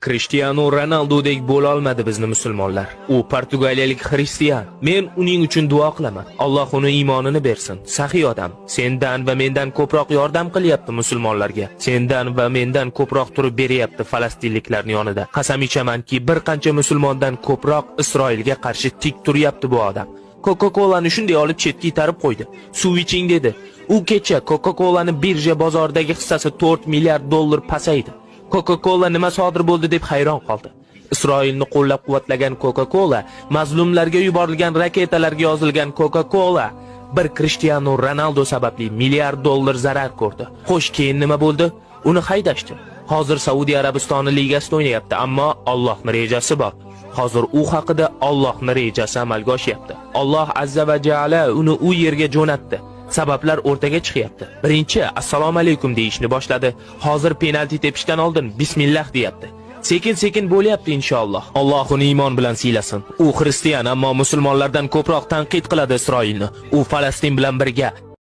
Cristiano Ronaldodek bo'la olmadi bizni musulmonlar. U portugaliyalik xristian. Men uning uchun duo qilaman. Alloh uni iymonini bersin. Saxiy odam. Sendan va mendan ko'proq yordam qilyapti musulmonlarga. Sendan va mendan ko'proq turib beryapti falastinliklarning yonida. Qasam ichamanki, bir qancha musulmondan ko'proq Isroilga qarshi tik turyapti bu odam. Coca-Cola'ni shunday olib chetga itarib qo'ydi. Suv iching dedi. U kecha Coca-Cola'ni birja bozoridagi hissasi 4 milliard dollar pasaydi. Coca-Cola nima sodir bo'ldi deb hayron qoldi. Isroilni qo'llab-quvvatlagan Coca-Cola, mazlumlarga yuborilgan raketalarga yozilgan Coca-Cola bir Cristiano Ronaldo sababli milliard dollar zarar ko'rdi. Xo'sh, keyin nima bo'ldi? Uni haydashdi. Hozir Saudiya Arabistoni ligasida o'ynayapti, ammo Allohning rejasi bor. Hozir u haqida Allohning rejasi amalga oshyapti. Alloh azza va jalla uni u yerga jo'natdi. Sabablar o'rtaga chiqyapti. Birinchi assalomu alaykum deyishni boshladi. Hozir penalti tepishdan oldin bismillah deyapti. Sekin-sekin bo'lyapti inshaalloh. Alloh uni iymon bilan siylasin. U xristian, ammo musulmonlardan ko'proq tanqid qiladi Isroilni. U Falastin bilan birga